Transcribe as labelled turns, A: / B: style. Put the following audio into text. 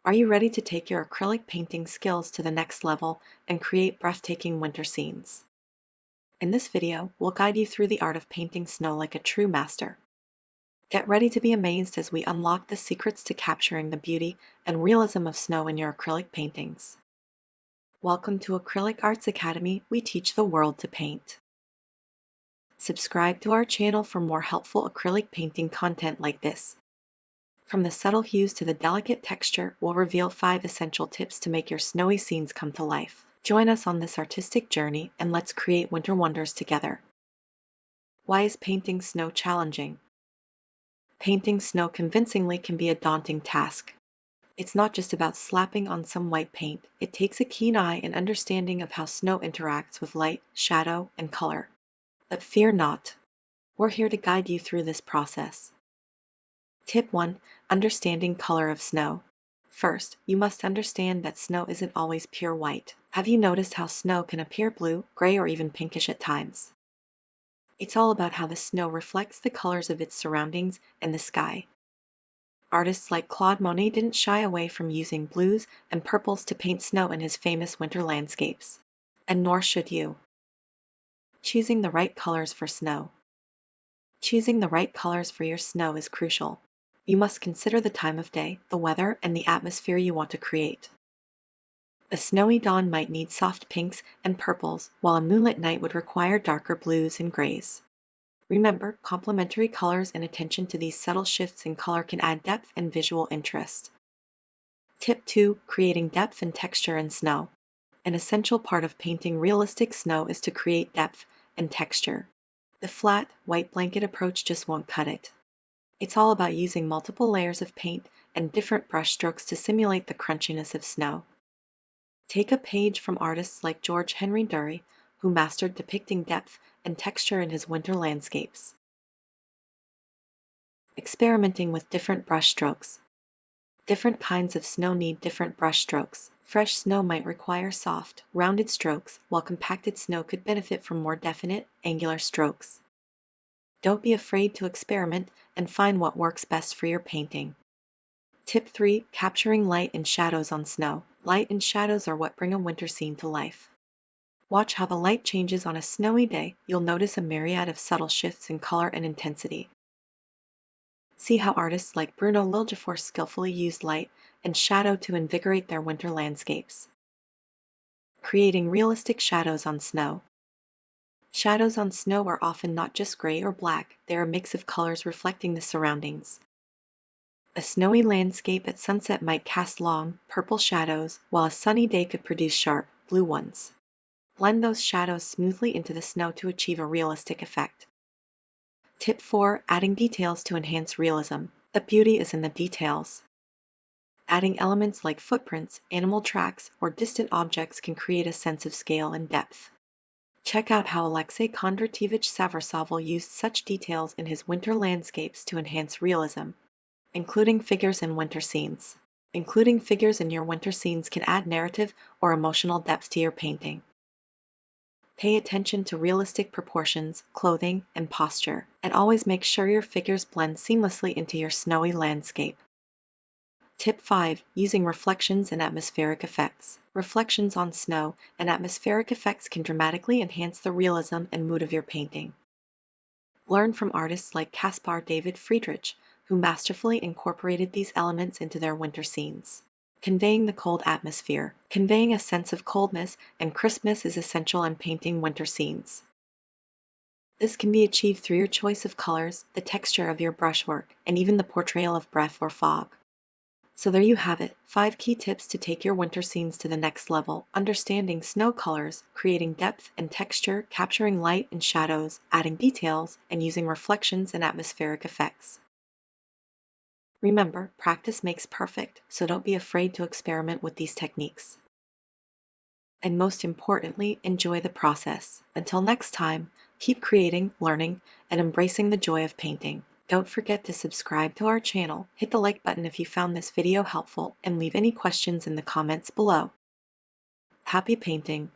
A: Are you ready to take your acrylic painting skills to the next level and create breathtaking winter scenes? In this video, we'll guide you through the art of painting snow like a true master. Get ready to be amazed as we unlock the secrets to capturing the beauty and realism of snow in your acrylic paintings. Welcome to Acrylic Arts Academy. We teach the world to paint. Subscribe to our channel for more helpful acrylic painting content like this. From the subtle hues to the delicate texture, we'll reveal 5 essential tips to make your snowy scenes come to life. Join us on this artistic journey and let's create winter wonders together. Why is painting snow challenging? Painting snow convincingly can be a daunting task. It's not just about slapping on some white paint. It takes a keen eye and understanding of how snow interacts with light, shadow, and color. But fear not. We're here to guide you through this process. Tip 1. Understanding color of snow. First, you must understand that snow isn't always pure white. Have you noticed how snow can appear blue, gray, or even pinkish at times? It's all about how the snow reflects the colors of its surroundings and the sky. Artists like Claude Monet didn't shy away from using blues and purples to paint snow in his famous winter landscapes. And nor should you. Choosing the right colors for snow. Choosing the right colors for your snow is crucial. You must consider the time of day, the weather, and the atmosphere you want to create. A snowy dawn might need soft pinks and purples, while a moonlit night would require darker blues and grays. Remember, complementary colors and attention to these subtle shifts in color can add depth and visual interest. Tip 2. Creating depth and texture in snow. An essential part of painting realistic snow is to create depth and texture. The flat, white blanket approach just won't cut it. It's all about using multiple layers of paint and different brushstrokes to simulate the crunchiness of snow. Take a page from artists like George Henry Dury, who mastered depicting depth and texture in his winter landscapes. Experimenting with different brushstrokes. Different kinds of snow need different brushstrokes. Fresh snow might require soft, rounded strokes, while compacted snow could benefit from more definite, angular strokes. Don't be afraid to experiment and find what works best for your painting. Tip 3. Capturing light and shadows on snow. Light and shadows are what bring a winter scene to life. Watch how the light changes on a snowy day. You'll notice a myriad of subtle shifts in color and intensity. See how artists like Bruno Liljefor skillfully used light and shadow to invigorate their winter landscapes. Creating realistic shadows on snow. Shadows on snow are often not just gray or black, they're a mix of colors reflecting the surroundings. A snowy landscape at sunset might cast long, purple shadows, while a sunny day could produce sharp, blue ones. Blend those shadows smoothly into the snow to achieve a realistic effect. Tip 4. Adding details to enhance realism. The beauty is in the details. Adding elements like footprints, animal tracks, or distant objects can create a sense of scale and depth. Check out how Alexei Kondrativich Savrasov used such details in his winter landscapes to enhance realism, including figures in winter scenes. Including figures in your winter scenes can add narrative or emotional depth to your painting. Pay attention to realistic proportions, clothing, and posture, and always make sure your figures blend seamlessly into your snowy landscape. Tip 5. Using reflections and atmospheric effects. Reflections on snow and atmospheric effects can dramatically enhance the realism and mood of your painting. Learn from artists like Caspar David Friedrich, who masterfully incorporated these elements into their winter scenes. Conveying the cold atmosphere. Conveying a sense of coldness and crispness is essential in painting winter scenes. This can be achieved through your choice of colors, the texture of your brushwork, and even the portrayal of breath or fog. So there you have it, 5 key tips to take your winter scenes to the next level. Understanding snow colors, creating depth and texture, capturing light and shadows, adding details, and using reflections and atmospheric effects. Remember, practice makes perfect, so don't be afraid to experiment with these techniques. And most importantly, enjoy the process. Until next time, keep creating, learning, and embracing the joy of painting. Don't forget to subscribe to our channel, hit the like button if you found this video helpful, and leave any questions in the comments below. Happy painting!